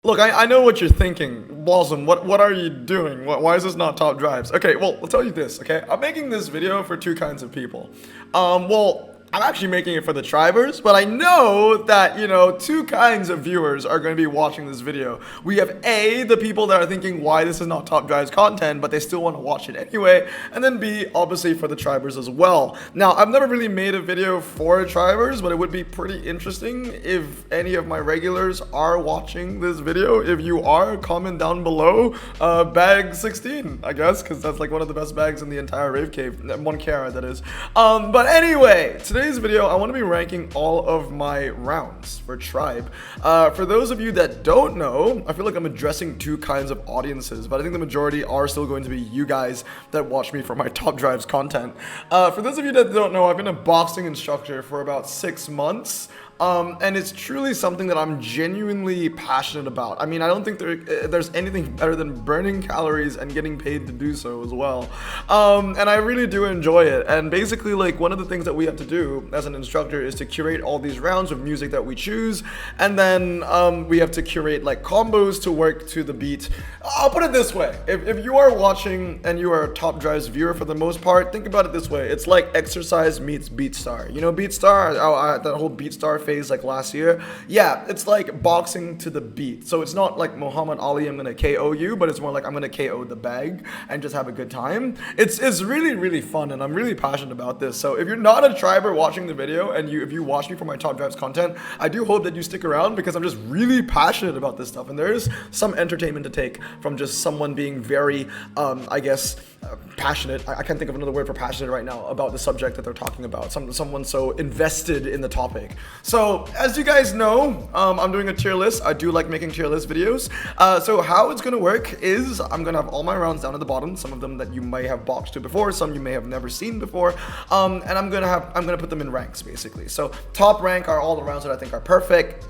Look, I know what you're thinking. Blossom, what are you doing? Why is this not top drives? Okay, well, I'll tell you this, okay? I'm making this video for two kinds of people. Well, I'm actually making it for the tribers, but I know that, two kinds of viewers are going to be watching this video. We have A, the people that are thinking why this is not top drives content, but they still want to watch it anyway, and then B, obviously for the tribers as well. Now, I've never really made a video for tribers, but it would be pretty interesting if any of my regulars are watching this video. If you are, comment down below, bag 16, I guess, because that's like one of the best bags in the entire rave cave, 1 carat that is. But anyway, today's video, I want to be ranking all of my rounds for Tribe. For those of you that don't know, I feel like I'm addressing two kinds of audiences, but I think the majority are still going to be you guys that watch me for my top drives content. For those of you that don't know, I've been a boxing instructor for about 6 months. And it's truly something that I'm genuinely passionate about. I mean, I don't think there's anything better than burning calories and getting paid to do so as well. And I really do enjoy it. And basically, like, one of the things that we have to do as an instructor is to curate all these rounds of music that we choose. And then we have to curate like combos to work to the beat. I'll put it this way. If you are watching and you are a top drives viewer for the most part, think about it this way. It's like exercise meets BeatStar. You know BeatStar? That whole BeatStar phase like last year. Yeah, it's like boxing to the beat. So it's not like Muhammad Ali, I'm gonna KO you, but it's more like I'm gonna KO the bag and just have a good time. It's really, really fun, and I'm really passionate about this. So if you're not a triber watching the video, and if you watch me for my top drives content, I do hope that you stick around, because I'm just really passionate about this stuff, and there is some entertainment to take from just someone being very, I guess, passionate. I can't think of another word for passionate right now about the subject that they're talking about. Someone so invested in the topic. So as you guys know, I'm doing a tier list. I do like making tier list videos. So how it's gonna work is I'm gonna have all my rounds down at the bottom. Some of them that you may have boxed to before, some you may have never seen before. And I'm gonna put them in ranks basically. So top rank are all the rounds that I think are perfect.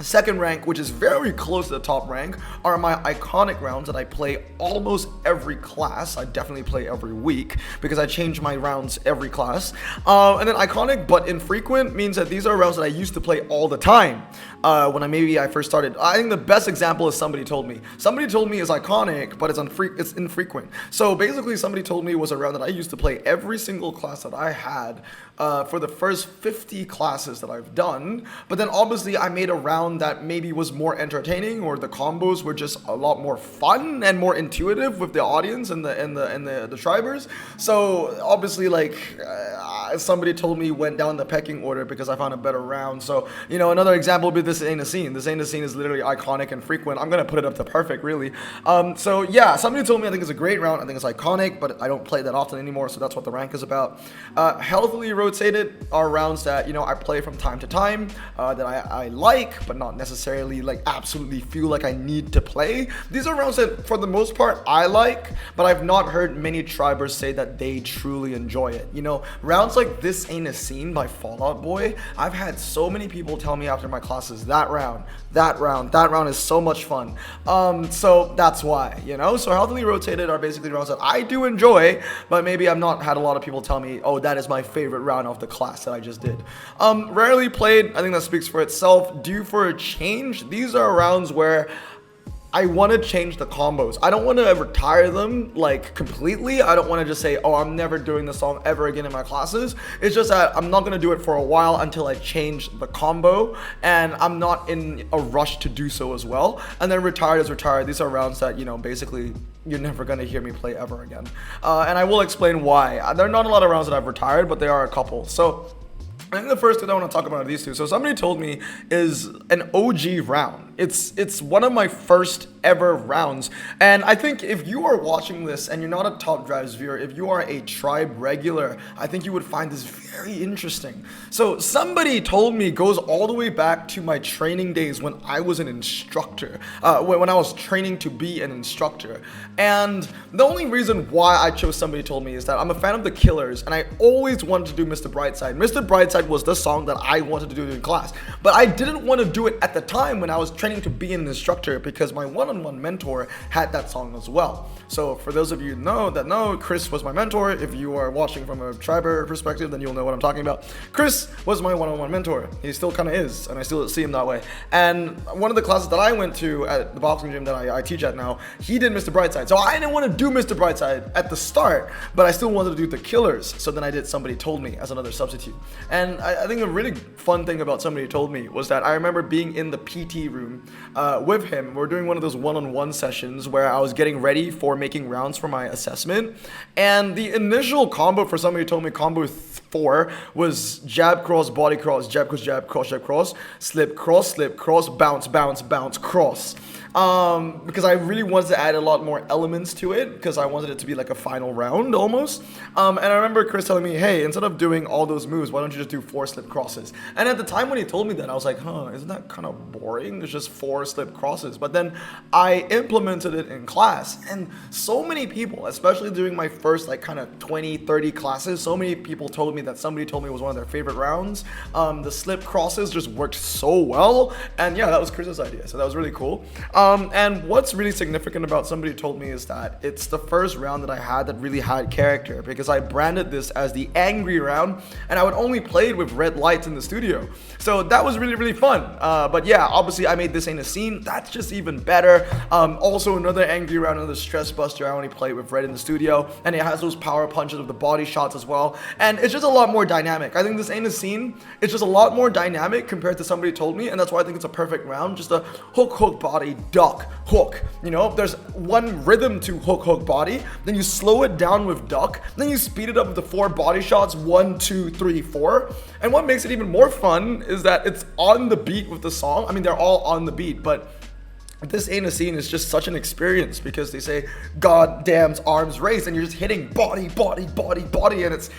Second rank, which is very close to the top rank, are my iconic rounds that I play almost every class. I definitely play every week because I change my rounds every class. And then iconic but infrequent means that these are rounds that I used to play all the time. When I first started. I think the best example is Somebody Told Me. Somebody Told Me is iconic, but it's infrequent. So basically, Somebody Told Me was a round that I used to play every single class that I had for the first 50 classes that I've done. But then obviously I made a round that maybe was more entertaining, or the combos were just a lot more fun and more intuitive with the audience and the tribers. So obviously, like, Somebody Told Me went down the pecking order because I found a better round. So, another example would be This Ain't a Scene. This Ain't a Scene is literally iconic and frequent. I'm gonna put it up to perfect, really. So yeah, Somebody Told Me I think is a great round. I think it's iconic, but I don't play that often anymore, so that's what the rank is about. Healthily rotated are rounds that I play from time to time, that I like, but not necessarily like absolutely feel like I need to play. These are rounds that for the most part I like, but I've not heard many tribers say that they truly enjoy it. Rounds like This Ain't a Scene by Fall Out Boy, I've had so many people tell me after my classes, that round is so much fun. So that's why, so healthily rotated are basically rounds that I do enjoy, but maybe I've not had a lot of people tell me, oh, that is my favorite round of the class that I just did. Rarely played, I think that speaks for itself. Due for a change, these are rounds where I want to change the combos. I don't want to retire them like completely. I don't want to just say, oh, I'm never doing this song ever again in my classes. It's just that I'm not going to do it for a while until I change the combo, and I'm not in a rush to do so as well. And then retired is retired. These are rounds that, basically you're never going to hear me play ever again. And I will explain why. There are not a lot of rounds that I've retired, but there are a couple. So I think the first thing I want to talk about are these two. So Somebody Told Me is an OG round. It's one of my first ever rounds. And I think if you are watching this and you're not a top drives viewer, if you are a tribe regular, I think you would find this very interesting. So Somebody Told Me goes all the way back to my training days when I was an instructor, when I was training to be an instructor. And the only reason why I chose Somebody Told Me is that I'm a fan of The Killers, and I always wanted to do Mr. Brightside. Mr. Brightside was the song that I wanted to do in class, but I didn't want to do it at the time when I was training training to be an instructor because my one-on-one mentor had that song as well. So for those of you that know, Chris was my mentor. If you are watching from a triber perspective, then you'll know what I'm talking about. Chris was my one-on-one mentor. He still kind of is, and I still see him that way. And one of the classes that I went to at the boxing gym that I teach at now, he did Mr. Brightside. So I didn't want to do Mr. Brightside at the start, but I still wanted to do the Killers. So then I did Somebody Told Me as another substitute. And I think a really fun thing about Somebody Told Me was that I remember being in the PT room with him. We're doing one of those one-on-one sessions where I was getting ready for making rounds for my assessment. And the initial combo for Somebody Told Me, combo 4, was jab, cross, body cross, jab, cross, jab, cross, slip, cross, bounce, bounce, bounce, cross. Because I really wanted to add a lot more elements to it because I wanted it to be like a final round almost. And I remember Chris telling me, hey, instead of doing all those moves, why don't you just do 4 slip crosses? And at the time when he told me that, I was like, isn't that kind of boring? There's just 4 slip crosses. But then I implemented it in class, and so many people, especially during my first like kind of 20, 30 classes, so many people told me that Somebody Told Me was one of their favorite rounds. The slip crosses just worked so well. And yeah, that was Chris's idea. So that was really cool. And what's really significant about Somebody Told Me is that it's the first round that I had that really had character, because I branded this as the angry round, and I would only play it with red lights in the studio. So that was really, really fun. But yeah, obviously I made This Ain't a Scene. That's just even better. Also another angry round, another stress buster. I only play it with red in the studio, and it has those power punches with the body shots as well. And it's just a lot more dynamic. I think This Ain't a Scene, it's just a lot more dynamic compared to Somebody Told Me, and that's why I think it's a perfect round. Just a hook, body, duck, hook. You know, there's one rhythm to hook, body, then you slow it down with duck, then you speed it up with the 4 body shots, 1, 2, 3, 4. And what makes it even more fun is that it's on the beat with the song. I mean, they're all on the beat, but This Ain't a Scene is just such an experience because they say God damn's arms raised, and you're just hitting body, and it's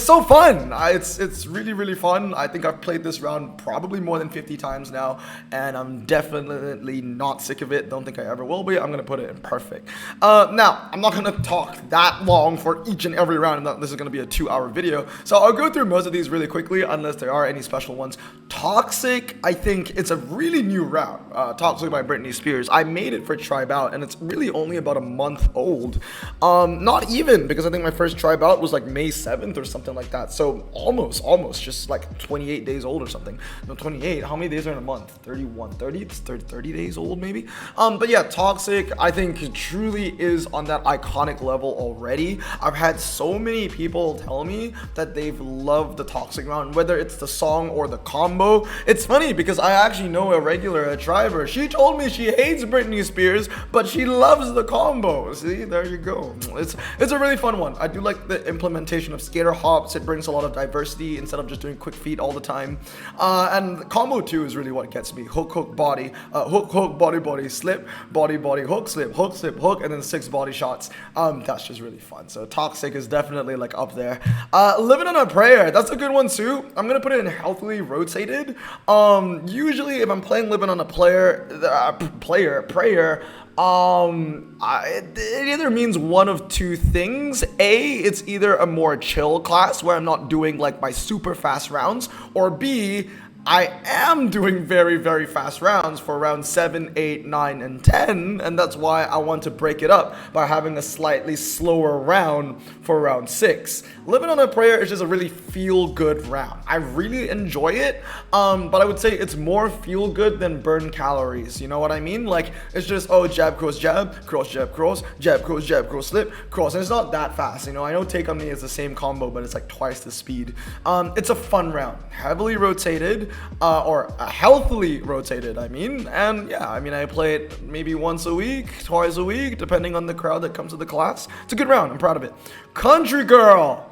so fun. It's really, really fun. I think I've played this round probably more than 50 times now, and I'm definitely not sick of it. Don't think I ever will be. I'm gonna put it in perfect. Now I'm not gonna talk that long for each and every round. This is gonna be a 2-hour video, so I'll go through most of these really quickly unless there are any special ones. Toxic, I think it's a really new round. Toxic by Britney Spears. I made it for Tribe Out, and it's really only about a month old. Not even, because I think my first Tribe Out was like May 7th or something like that. So almost, just like 28 days old or something. No, 28. How many days are in a month? 31, 30? It's 30 days old maybe. But yeah, Toxic, I think truly is on that iconic level already. I've had so many people tell me that they've loved the Toxic round, whether it's the song or the combo. It's funny because I actually know a regular at Triber. She told me she hates Britney Spears, but she loves the combo. See, there you go. It's a really fun one. I do like the implementation of skater hops. It brings a lot of diversity instead of just doing quick feet all the time. And combo 2 is really what gets me. Hook, body, hook, body, slip, body, hook, slip, hook, and then 6 body shots. That's just really fun. So Toxic is definitely like up there. Living on a Prayer, that's a good one too. I'm gonna put it in healthily rotated. Usually if I'm playing Living on a Prayer, it either means one of 2 things. A, it's either a more chill class where I'm not doing like my super fast rounds, or B, I am doing very, very fast rounds for round 7, 8, 9, and 10, and that's why I want to break it up by having a slightly slower round for round 6. Living on a Prayer is just a really feel-good round. I really enjoy it, but I would say it's more feel-good than burn calories, you know what I mean? Like, it's just, oh, jab, cross, jab, jab, cross, slip, cross, and it's not that fast, you know? I know Take On Me is the same combo, but it's like twice the speed. It's a fun round, heavily rotated, or healthily rotated, I mean. And yeah, I mean, I play it maybe once a week, twice a week, depending on the crowd that comes to the class. It's a good round. I'm proud of it. Country Girl,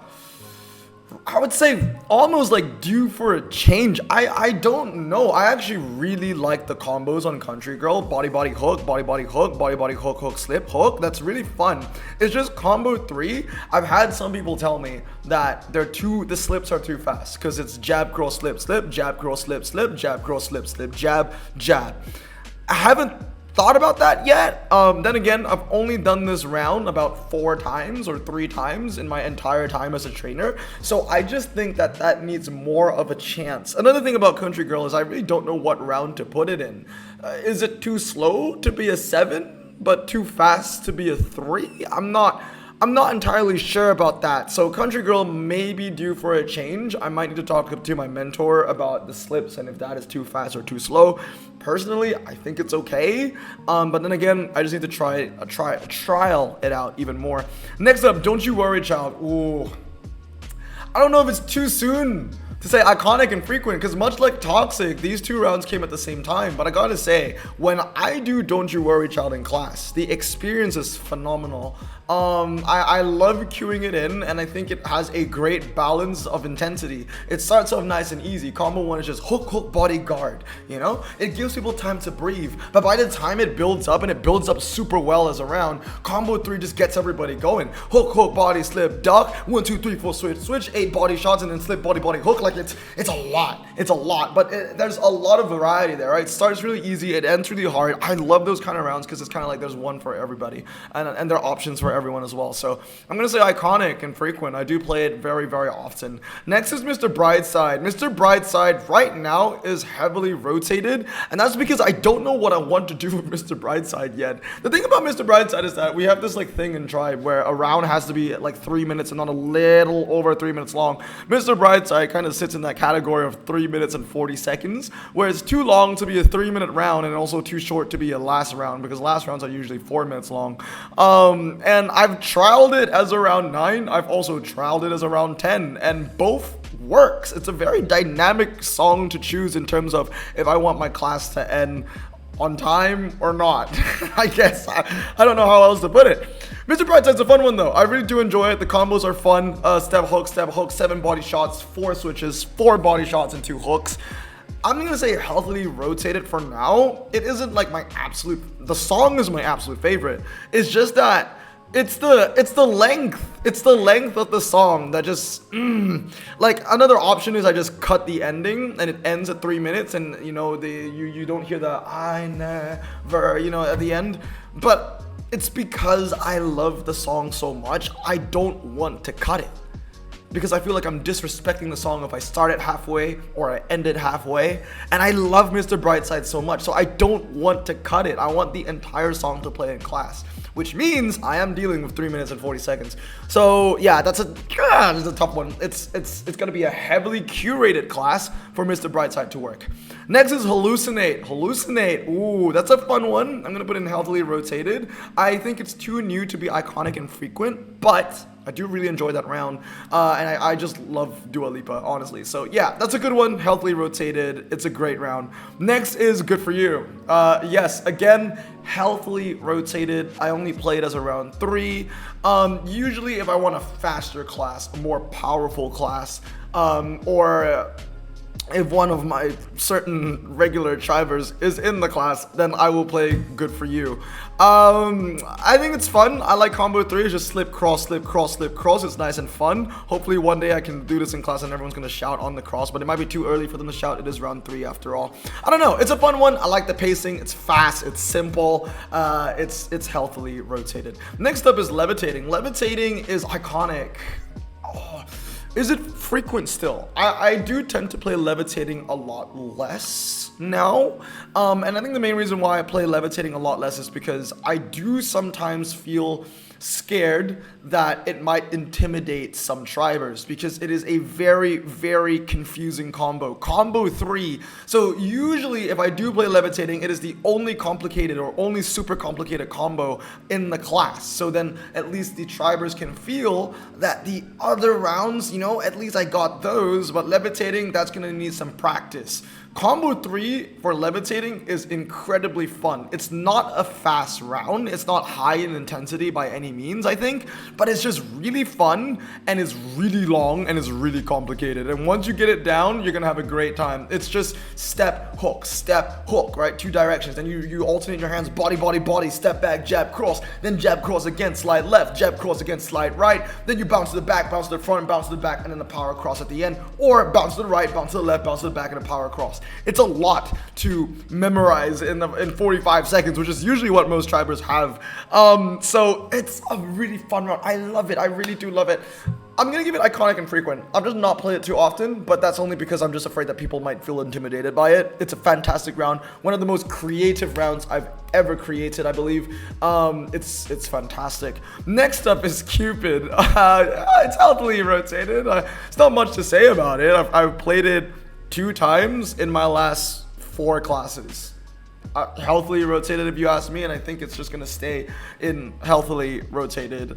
I would say almost like due for a change. I don't know. I actually really like the combos on Country Girl. Body, hook, body, hook, slip, hook. That's really fun. It's just combo 3. I've had some people tell me that the slips are too fast because it's jab, cross, slip, jab, cross, slip, jab, cross, slip, jab. I haven't thought about that yet. Then again, I've only done this round about 4 times or 3 times in my entire time as a trainer. So I just think that that needs more of a chance. Another thing about Country Girl is I really don't know what round to put it in. Is it too slow to be a 7, but too fast to be a 3? I'm not entirely sure about that. So Country Girl may be due for a change. I might need to talk to my mentor about the slips and if that is too fast or too slow. Personally, I think it's okay. But then again, I just need to trial it out even more. Next up, Don't You Worry Child. Ooh. I don't know if it's too soon to say iconic and frequent, because much like Toxic, these 2 rounds came at the same time. But I gotta say, when I do Don't You Worry Child in class, the experience is phenomenal. I love queuing it in, and I think it has a great balance of intensity. It starts off nice and easy. Combo 1 is just hook, hook, body, guard, you know? It gives people time to breathe, but by the time it builds up, and it builds up super well as a round, Combo 3 just gets everybody going. Hook, hook, body, slip, duck, 1, 2, 3, 4, switch, 8 body shots, and then slip, body, body, hook. Like, it's a lot, but there's a lot of variety there, right? It starts really easy, it ends really hard. I love those kind of rounds, because it's kind of like there's one for everybody, and there are options for everyone as well. So I'm gonna say iconic and frequent. I do play it very, very often. Next is Mr. Brightside. Mr. Brightside right now is heavily rotated, and that's because I don't know what I want to do with Mr. Brightside yet. The thing about Mr. Brightside is that we have this like thing in Tribe where a round has to be like 3 minutes and not a little over 3 minutes long. Mr. Brightside kind of sits in that category of 3 minutes and 40 seconds, where it's too long to be a 3-minute round and also too short to be a last round, because last rounds are usually 4 minutes long. And I've trialed it as around 9. I've also trialed it as around 10, and both works. It's a very dynamic song to choose in terms of if I want my class to end on time or not. I guess I don't know how else to put it. Mr. Brightside's a fun one though. I really do enjoy it. The combos are fun. Step hook, 7 body shots, 4 switches, 4 body shots, and 2 hooks. I'm gonna say healthily rotated for now. It isn't like the song is my absolute favorite. It's just that it's the length of the song that just like, another option is I just cut the ending and it ends at 3 minutes, and you know you don't hear the I never, you know, at the end. But it's because I love the song so much, I don't want to cut it, because I feel like I'm disrespecting the song if I start it halfway or I end it halfway. And I love Mr. Brightside so much, so I don't want to cut it. I want the entire song to play in class, which means I am dealing with 3 minutes and 40 seconds. So yeah, that's a tough one. It's gonna be a heavily curated class for Mr. Brightside to work. Next is Hallucinate. Hallucinate, ooh, that's a fun one. I'm gonna put in healthily rotated. I think it's too new to be iconic and frequent, but I do really enjoy that round, and I just love Dua Lipa, honestly. So yeah, that's a good one, healthily rotated. It's a great round. Next is Good For You. Yes, again, healthily rotated. I only play it as a round 3. Usually if I want a faster class, a more powerful class, or if one of my certain regular tribers is in the class, then I will play Good For You. I think it's fun. I like combo 3. It's just slip, cross, slip, cross, slip, cross. It's nice and fun. Hopefully one day I can do this in class and everyone's gonna shout on the cross, but it might be too early for them to shout. It is round 3 after all. I don't know. It's a fun one. I like the pacing. It's fast. It's simple. It's healthily rotated. Next up is Levitating. Levitating is iconic. Is it frequent still? I do tend to play Levitating a lot less now. And I think the main reason why I play Levitating a lot less is because I do sometimes feel scared that it might intimidate some tribers, because it is a very, very confusing combo. Combo 3. So usually if I do play Levitating, it is the only complicated or only super complicated combo in the class. So then at least the tribers can feel that the other rounds, you know, at least I got those, but Levitating, that's gonna need some practice. Combo 3 for Levitating is incredibly fun. It's not a fast round. It's not high in intensity by any any means, I think, but it's just really fun, and it's really long, and it's really complicated. And once you get it down, you're gonna have a great time. It's just step, hook, right? 2 directions. Then you alternate your hands, body, body, body, step back, jab, cross, then jab, cross again, slide left, jab, cross again, slide right. Then you bounce to the back, bounce to the front, bounce to the back, and then the power cross at the end. Or bounce to the right, bounce to the left, bounce to the back, and a power cross. It's a lot to memorize in 45 seconds, which is usually what most tribers have. So it's a really fun round. I love it. I really do love it. I'm gonna give it iconic and frequent. I've just not played it too often, but that's only because I'm just afraid that people might feel intimidated by it. It's a fantastic round. One of the most creative rounds I've ever created, I believe. It's fantastic. Next up is Cupid. It's healthily rotated. It's not much to say about it. I've played it 2 times in my last 4 classes. Healthily rotated, if you ask me, and I think it's just gonna stay in healthily rotated.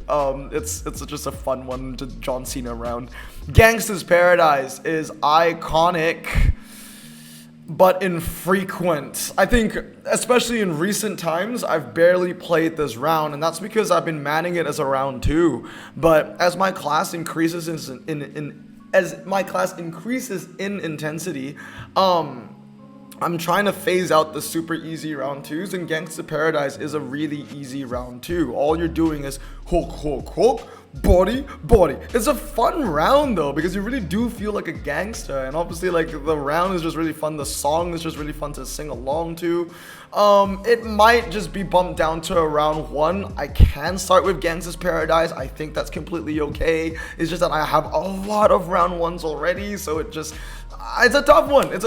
It's just a fun one to John Cena round. Gangsta's Paradise is iconic, but infrequent. I think, especially in recent times, I've barely played this round, and that's because I've been manning it as a round 2. But as my class increases in intensity, I'm trying to phase out the super easy round 2s, and Gangsta Paradise is a really easy round 2. All you're doing is hook, body, body. It's a fun round though, because you really do feel like a gangster, and obviously like the round is just really fun. The song is just really fun to sing along to. It might just be bumped down to a round 1. I can start with Gangsta's Paradise. I think that's completely okay. It's just that I have a lot of round 1s already, so it's a tough one. It's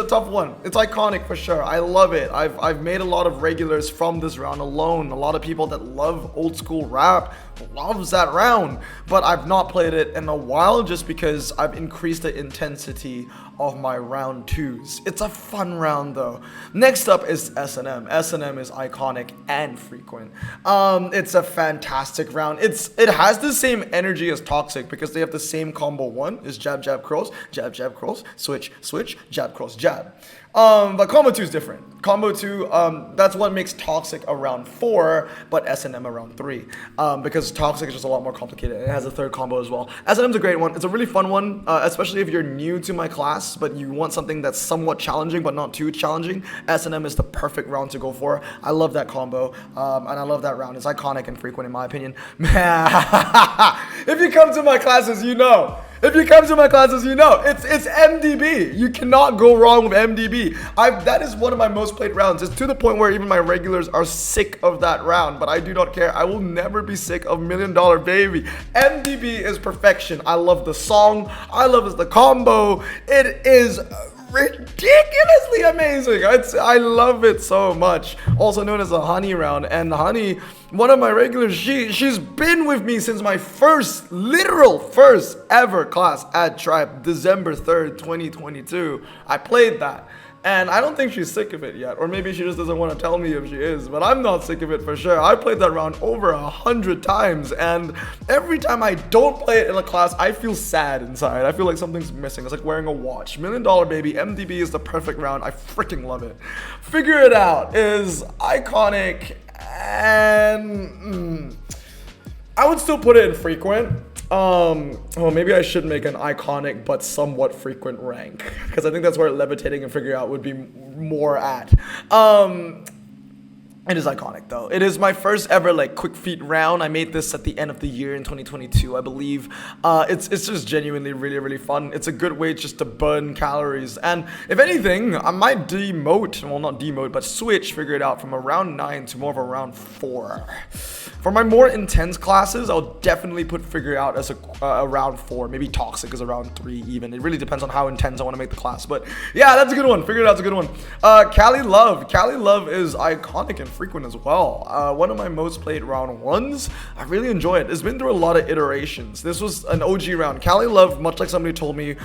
iconic for sure. I love it. I've made a lot of regulars from this round alone. A lot of people that love old school rap loves that round, but I've not played it in a while just because I've increased the intensity of my round 2s. It's a fun round though. Next up is S&M. S&M is iconic and frequent. It's a fantastic round. It has the same energy as Toxic because they have the same combo. One is jab, jab, cross, switch, switch, jab, cross, jab. But combo 2 is different. Combo 2, that's what makes Toxic a round 4, but S&M a round 3. Because Toxic is just a lot more complicated. It has a 3rd combo as well. S&M's a great one. It's a really fun one, especially if you're new to my class, but you want something that's somewhat challenging, but not too challenging. S&M is the perfect round to go for. I love that combo, and I love that round. It's iconic and frequent in my opinion. If you come to my classes, you know. It's MDB. You cannot go wrong with MDB. That is one of my most played rounds. It's to the point where even my regulars are sick of that round, but I do not care. I will never be sick of $1 Million Baby. MDB is perfection. I love the song. I love the combo. It is ridiculously amazing. I love it so much. Also known as the Honey round. And Honey, one of my regulars, she's been with me since my literal first ever class at Tribe, December 3rd, 2022. I played that. And I don't think she's sick of it yet, or maybe she just doesn't want to tell me if she is, but I'm not sick of it for sure. I played that round over 100 times, and every time I don't play it in a class, I feel sad inside. I feel like something's missing. It's like wearing a watch. $1 Million Baby, MDB is the perfect round. I freaking love it. Figure It Out is iconic, and I would still put it in frequent. Well, maybe I should make an iconic but somewhat frequent rank, because I think that's where Levitating and Figure Out would be more at. It is iconic though. It is my first ever like quick feet round. I made this at the end of the year in 2022, I believe. It's just genuinely really fun. It's a good way just to burn calories. And if anything, I might not demote, but switch Figure It Out from a round 9 to more of a round 4. For my more intense classes, I'll definitely put Figure It Out as a round 4. Maybe Toxic is a round 3 even. It really depends on how intense I want to make the class. But yeah, that's a good one. Figure It Out's a good one. Cali Love. Cali Love is iconic and frequent as well. One of my most played round 1s. I really enjoy it. It's been through a lot of iterations. This was an OG round. Cali Love, much like somebody told me,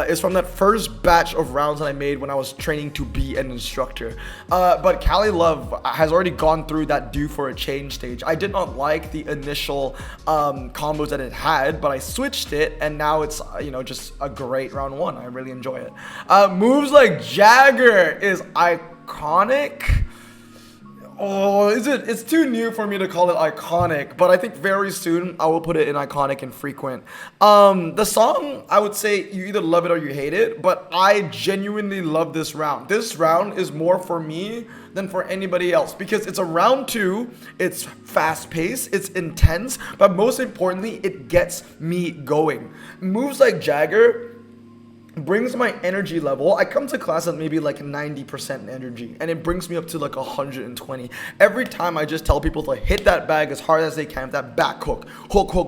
is from that first batch of rounds that I made when I was training to be an instructor. But Cali Love has already gone through that due for a change stage. I did not like the initial combos that it had, but I switched it, and now it's just a great round 1. I really enjoy it. Moves like Jagger is iconic. Oh, is it? It's too new for me to call it iconic, but I think very soon I will put it in iconic and frequent. The song, I would say you either love it or you hate it, but I genuinely love this round. This round is more for me than for anybody else because it's a round two, it's fast paced, it's intense, but most importantly, it gets me going. Moves like Jagger brings my energy level. I come to class at maybe like 90% energy and it brings me up to like 120 every time. I just tell people to hit that bag as hard as they can with that back hook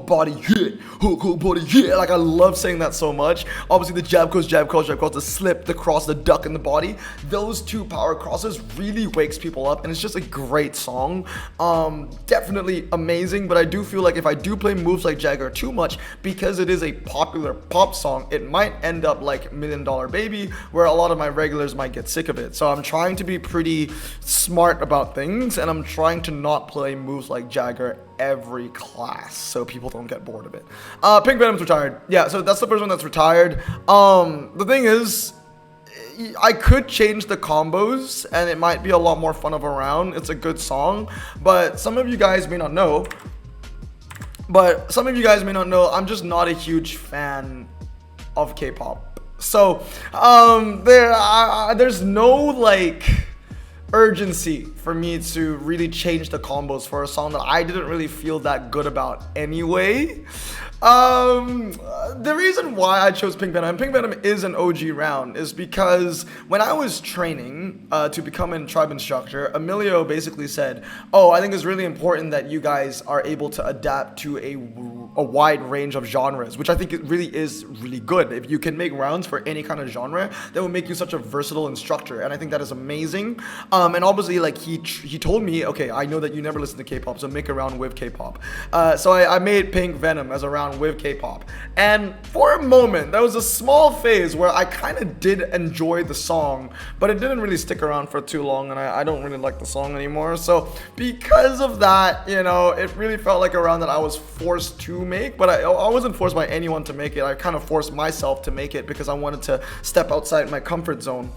body hit, hook body hit. Like I love saying that so much. Obviously the jab cross, the slip, the cross, the duck in the body, those two power crosses really wakes people up and it's just a great song. Definitely amazing, but I do feel like if I do play Moves Like Jagger too much, because it is a popular pop song, it might end up like $1 Million Baby, where a lot of my regulars might get sick of it. So I'm trying to be pretty smart about things, and I'm trying to not play Moves Like Jagger every class so people don't get bored of it. Pink Venom's retired. Yeah, so that's the first one that's retired. The thing is, I could change the combos and it might be a lot more fun of a round. It's a good song, but some of you guys may not know, I'm just not a huge fan of K-pop. So there's no like urgency for me to really change the combos for a song that I didn't really feel that good about anyway. The reason why I chose Pink Venom, and Pink Venom is an OG round, is because when I was training to become a tribe instructor, Emilio basically said, oh, I think it's really important that you guys are able to adapt to a wide range of genres, which I think it really is really good. If you can make rounds for any kind of genre, that will make you such a versatile instructor, and I think that is amazing. And obviously, like he told me, okay, I know that you never listen to K-pop, so make a round with K-pop. So I made Pink Venom as a round with K-pop, and for a moment, there was a small phase where I kind of did enjoy the song, but it didn't really stick around for too long, and I don't really like the song anymore. So because of that, you know, it really felt like a round that I was forced to make, but I wasn't forced by anyone to make it. I kind of forced myself to make it because I wanted to step outside my comfort zone.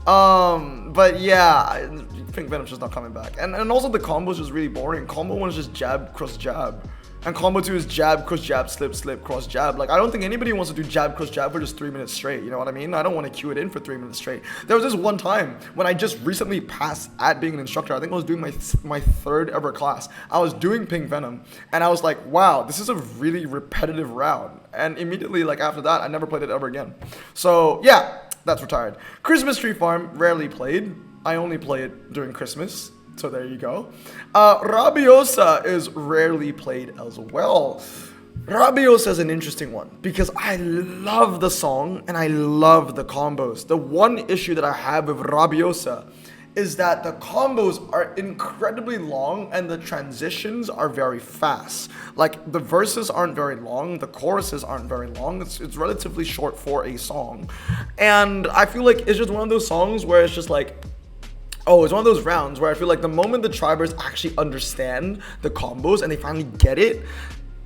But yeah, I think Venom's just not coming back, and also the combos just really boring. Combo 1 is just jab cross jab, and combo 2 is jab cross jab slip slip cross jab. Like I don't think anybody wants to do jab cross jab for just 3 minutes straight, you know what I mean? I don't want to cue it in for 3 minutes straight. There was this one time when I just recently passed at being an instructor. I think I was doing my third ever class. I was doing Pink Venom and I was like, wow, this is a really repetitive round, and immediately like after that I never played it ever again. So yeah, that's retired. Christmas Tree Farm, rarely played. I only play it during Christmas. So there you go. Rabiosa is rarely played as well. Rabiosa is an interesting one because I love the song and I love the combos. The one issue that I have with Rabiosa is that the combos are incredibly long and the transitions are very fast. Like the verses aren't very long, the choruses aren't very long. It's relatively short for a song. And I feel like it's just one of those songs where it's just like, oh, it's one of those rounds where I feel like the moment the tribers actually understand the combos and they finally get it,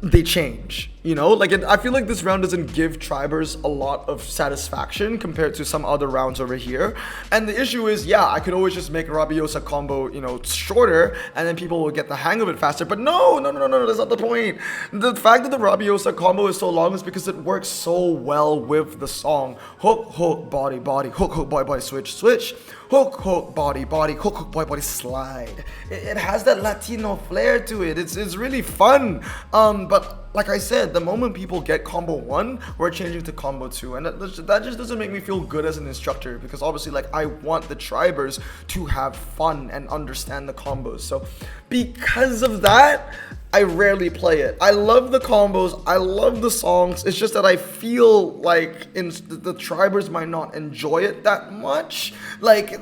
they change, you know? Like I feel like this round doesn't give tribers a lot of satisfaction compared to some other rounds over here. And the issue is, yeah, I could always just make a Rabiosa combo, you know, shorter, and then people will get the hang of it faster. But no, that's not the point. The fact that the Rabiosa combo is so long is because it works so well with the song. Hook, hook, body, body, hook, hook, body, body, switch, switch. Hook, hook, body, body, hook, hook, body, body, slide. It has that Latino flair to it. It's really fun. But like I said, the moment people get combo 1, we're changing to combo 2, and that just doesn't make me feel good as an instructor, because obviously, like, I want the tribers to have fun and understand the combos. So because of that, I rarely play it. I love the combos, I love the songs. It's just that I feel like the tribers might not enjoy it that much. Like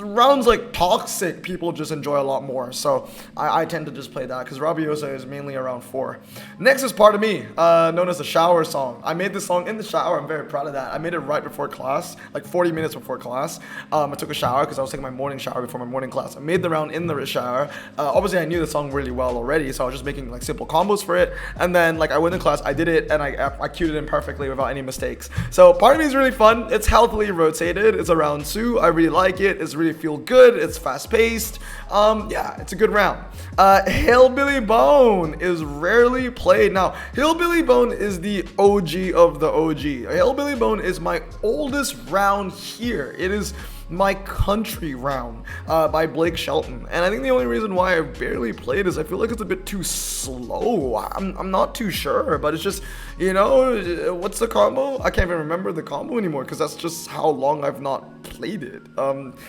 rounds like Toxic, people just enjoy a lot more. So I tend to just play that because Rabiosa is mainly around 4. Next is Part of Me, known as the shower song. I made this song in the shower. I'm very proud of that. I made it right before class, like 40 minutes before class. I took a shower because I was taking my morning shower before my morning class. I made the round in the shower. Obviously, I knew the song really well already, so I was just making like simple combos for it, and then like I went in class, I did it, and I queued it in perfectly without any mistakes. So part of me is really fun. It's healthily rotated. It's a round 2. I really like it. It's really feel good. It's fast paced. Yeah, it's a good round. Hillbilly Bone is rarely played. Now, Hillbilly Bone is the OG of the OG. Hillbilly Bone is my oldest round here. It is my country round by Blake Shelton, and I think the only reason why I barely played is I feel like it's a bit too slow. I'm not too sure, but it's just, you know, what's the combo? I can't even remember the combo anymore because that's just how long I've not played it.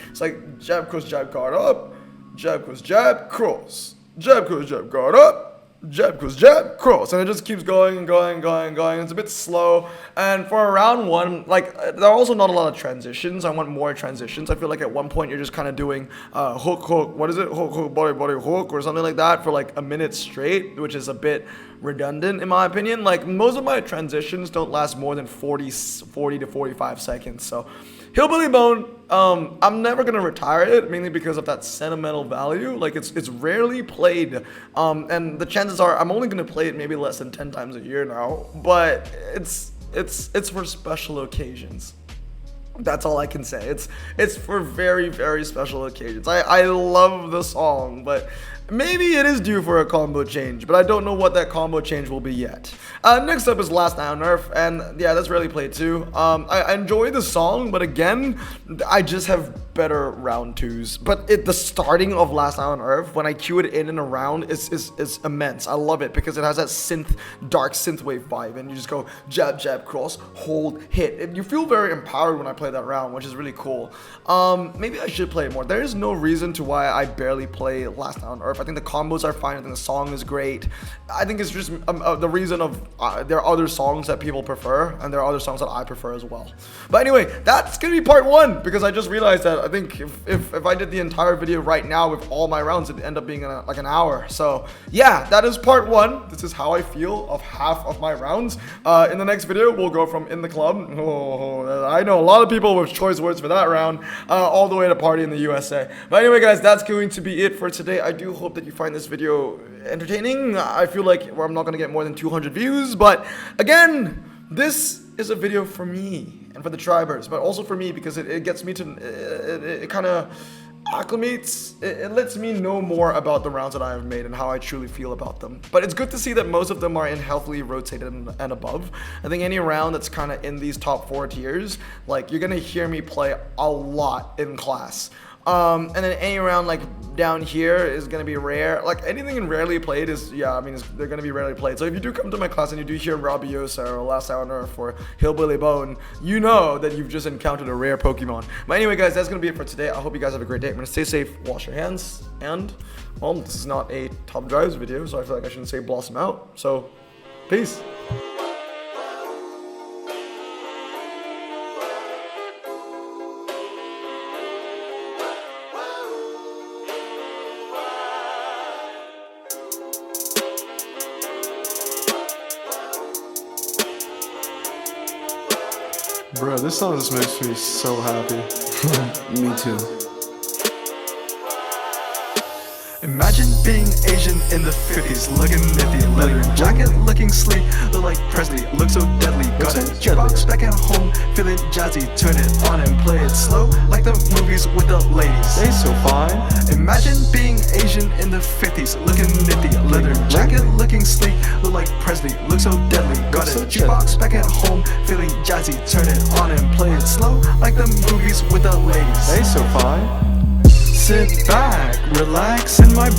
It's like jab, cross, jab, guard up, jab, cross, jab, cross, jab, cross, jab, guard up, jab, cross, jab, cross, and it just keeps going and going and going and going. It's a bit slow, and for a round 1, like, there are also not a lot of transitions. I want more transitions. I feel like at one point you're just kind of doing hook, hook, what is it? Hook, hook, body, body, hook, or something like that for like a minute straight, which is a bit redundant in my opinion. Like, most of my transitions don't last more than 40 to 45 seconds, so Hillbilly Bone, I'm never gonna retire it, mainly because of that sentimental value. Like, it's rarely played, and the chances are I'm only gonna play it maybe less than 10 times a year now. But it's for special occasions. That's all I can say. It's for very, very special occasions. I love the song, but maybe it is due for a combo change, but I don't know what that combo change will be yet. Next up is Last Night on Earth, and yeah, that's rarely played too. I enjoy the song, but again, I just have better round 2s. But the starting of Last Night on Earth, when I cue it in a round, is immense. I love it because it has that dark synthwave vibe, and you just go jab, jab, cross, hold, hit. You feel very empowered when I play that round, which is really cool. Maybe I should play it more. There is no reason to why I barely play Last Night on Earth. I think the combos are fine. I think the song is great. I think it's just the reason of there are other songs that people prefer, and there are other songs that I prefer as well. But anyway, that's gonna be part 1, because I just realized that I think if I did the entire video right now with all my rounds, it'd end up being like an hour. So yeah, that is part 1. This is how I feel of half of my rounds. In the next video, we'll go from in the club. Oh, I know a lot of people with choice words for that round, all the way to party in the USA. But anyway, guys, that's going to be it for today. I do hope that you find this video entertaining. I feel like I'm not gonna get more than 200 views, but again, this is a video for me and for the tribers, but also for me because it gets me to it kind of acclimates, it lets me know more about the rounds that I have made and how I truly feel about them. But it's good to see that most of them are in healthily rotated and above. I think any round that's kind of in these top 4 tiers, like, you're gonna hear me play a lot in class. And then any round like down here is gonna be rare. Like, anything in rarely played is, yeah, I mean, they're gonna be rarely played. So if you do come to my class and you do hear Rabiosa or Last Night on Earth or Hillbilly Bone, you know that you've just encountered a rare Pokemon. But anyway, guys, that's gonna be it for today. I hope you guys have a great day. I'm gonna stay safe, wash your hands, and, well, this is not a Top Drives video, so I feel like I shouldn't say blossom out. So, peace. Bro, this song just makes me so happy. Me too. Imagine being Asian in the 50s, looking nifty, leather jacket, looking sleek, look like Presley, look so deadly. Got a jukebox back at home, feeling jazzy, turn it on and play it slow, like the movies with the ladies. They so fine. Imagine being Asian in the 50s, looking nifty, leather jacket, looking sleek, look like Presley, look so deadly. Got a jukebox back at home, feeling jazzy, turn it on and play it slow, like the movies with the ladies. They so fine. Sit back, relax in my